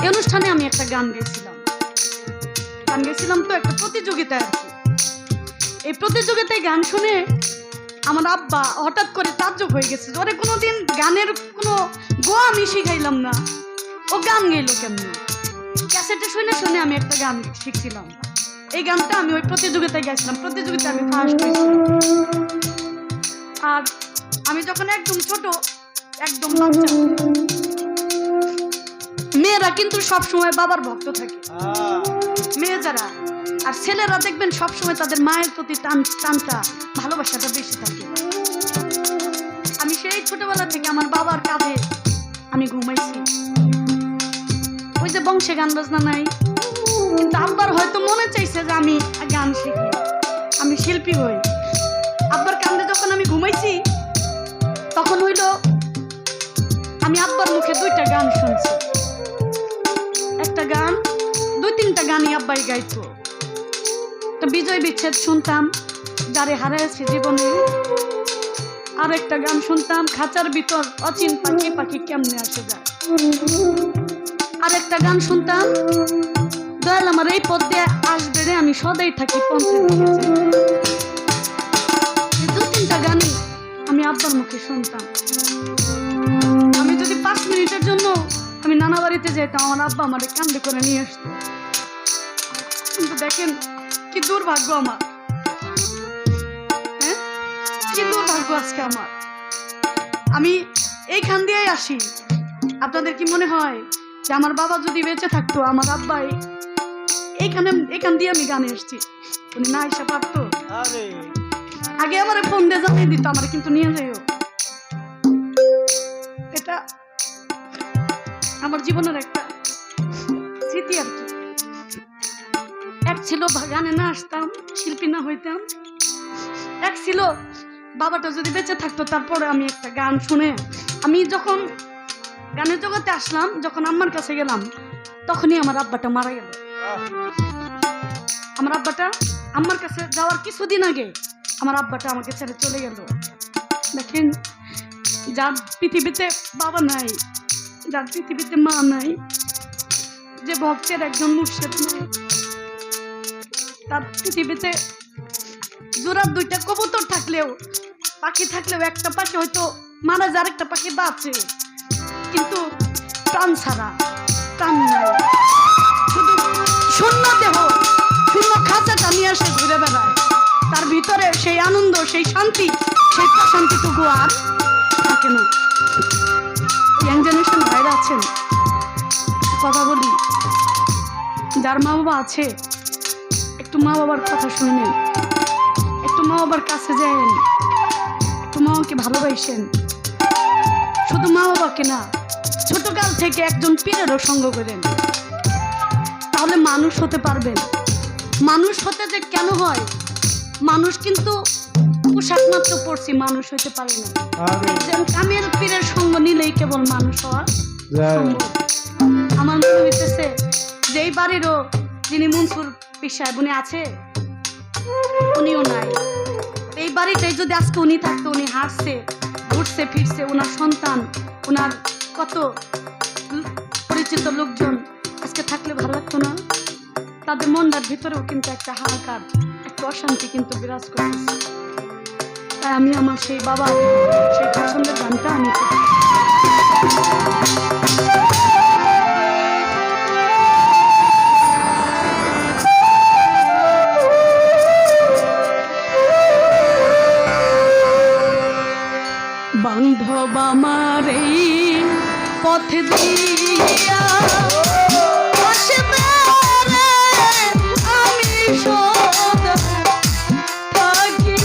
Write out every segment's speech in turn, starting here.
এই অনুষ্ঠানে আমি একটা গান গেয়েছিলাম তো একটা প্রতিযোগিতায় আর কি। এই প্রতিযোগিতায় গান শুনে আমার আব্বা হঠাৎ করে তাজ্জব হয়ে গেছে, ওরে কোনোদিন গানের কোনো গোয়া আমি শিখাইলাম না, ও গান গাইলো কেমনি। ক্যাসেটে শুনে শুনে আমি একটা গান শিখছিলাম, এই গানটা আমি ওই প্রতিযোগিতায় গেছিলাম, প্রতিযোগিতায় আমি ফার্স্ট হয়েছিলাম। আর আমি যখন একদম ছোট, একদম বাচ্চা, মেয়েরা কিন্তু সবসময় বাবার ভক্ত থাকে, মেয়ে যারা, আর ছেলেরা দেখবেন সবসময় তাদের মায়ের প্রতি টানটা ভালোবাসাটা বেশি থাকে। আমি সেই ছোটবেলা থেকে আমার বাবার কাঁধে আমি ঘুমাইছি। ওই যে বংশে গান বাজনা নাই, কিন্তু আব্বার হয়তো মনে চাইছে যে আমি গান শিখি, আমি শিল্পী হই। আব্বার কাঁধে যখন আমি ঘুমাইছি তখন হইল আমি আব্বার মুখে দুইটা গান শুনছি। একটা গান, দুই তিনটা গানই আব্বাই গাইতো। তো বিজয় বিচ্ছেদ শুনতাম, যারে হারাইছি জীবনে। আর একটা গান শুনতাম, খাঁচার ভিতর অচিন পাখি, পাখি কেমনে আসে যায়। আর একটা গান শুনতাম, দয়াল আমার এই পথ দিয়ে আসবে রে, আমি সদাই থাকি পঞ্চের দিকে। দু তিনটা গানই আমি আব্বার মুখে শুনতাম। আমি যদি 5 মিনিটের জন্য আমি নানা বাড়িতে যেতাম, আমার আব্বা আমারে কান্দে করে নিয়ে আসতো। কিন্তু দেখেন কি দুর্ভাগ্য আমার, হ্যাঁ কি দুর্ভাগ্য আজকে আমার। আমি এইখান দিয়েই আসি। আপনাদের কি মনে হয় যে আমার বাবা যদি বেঁচে থাকতো, আমার আব্বাই এইখান দিয়ে আমি গানে এসছি, উনি না এসে পারতো? আগে আমার ফোন দিয়ে জানিয়ে দিত আমার কিন্তু নিয়ে যাইও। এটা আমার জীবনের একটা স্মৃতি আর কি। এক ছিল গানে না আসতাম, শিল্পী না হইতাম। এক ছিল বাবাটা যদি বেঁচে থাকতো, তারপরে আমি একটা গান শুনে আমি যখন গানের জগতে আসলাম, যখন আম্মার কাছে গেলাম, তখনই আমার আব্বাটা মারা গেল। আমার আব্বাটা আম্মার কাছে যাওয়ার কিছুদিন আগে আমার আব্বাটা আমাকে ছেড়ে চলে গেল। দেখেন, যার পৃথিবীতে বাবা নাই, যার পৃথিবীতে মা নাই, যে ভক্তের একজন মুর্শিদ নাই, তার পৃথিবীতে জোড়ার দুইটা কবুতর থাকলেও, পাখি থাকলেও, একটা পাখি হয়তো মারা যায়, আরেকটা পাখি বাঁচে, কিন্তু প্রাণ ছাড়া প্রাণ নাই। শুধু শূন্য দেহ, শূন্য খাঁচাটা নিয়ে আসে ঘুরে বেড়ায়, তার ভিতরে সেই আনন্দ, সেই শান্তি, সেই প্রশান্তিটুকু আর থাকে না। ইয়াং জেনারেশন ভাইরা আছেন, কথা বলি, যার মা বাবা আছে, একটু মা বাবার কথা শুনেন, একটু মা বাবার কাছে যান, একটু মা বাবাকে ভালোবাসেন। শুধু মা বাবাকে না, ছোটকাল থেকে একজন পীরেরও সঙ্গ করেন, তাহলে মানুষ হতে পারবেন। মানুষ হতে যে কেন হয়, মানুষ কিন্তু পোশাক মাত্র পড়ছি, মানুষ হইতে পারে না। একজন কামেল পীরের সঙ্গ নিলেই কেবল মানুষ হওয়া সম্ভব। আমার মনে হইতেছে যে এই বাড়িরও যিনি মনসুর পীর সাহেব, উনি আছে, উনিও নাই। এই বাড়িটাই যদি আজকে উনি থাকতো, উনি হাসছে, ঘুরছে, ফিরছে, ওনার সন্তান, ওনার কত পরিচিত লোকজন আজকে থাকলে ভালো লাগতো না? তাদের মনটার ভিতরেও কিন্তু একটা হাহাকার, একটা অশান্তি কিন্তু বিরাজ করতেছে। তাই আমি আমার সেই বাবা, সেই পছন্দের গানটা আমি বান্ধব আমার এই পথ দিয়া আসবে রে, আমি সদা পাখি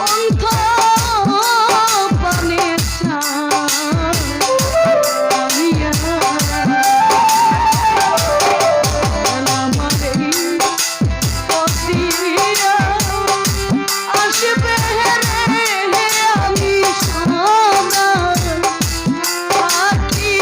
অন্ধ পানে আমার এই পথ দিয়া আসবে রে, আমি সদা পাখি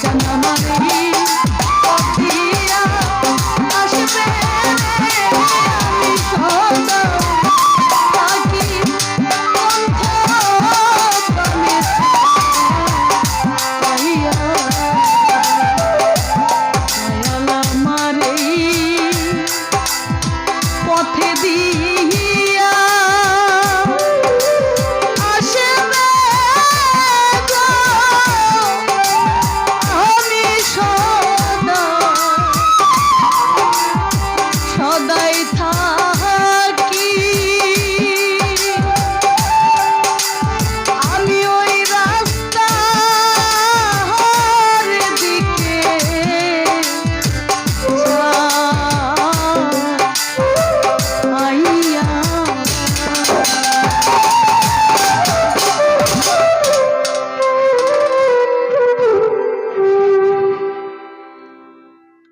Janamari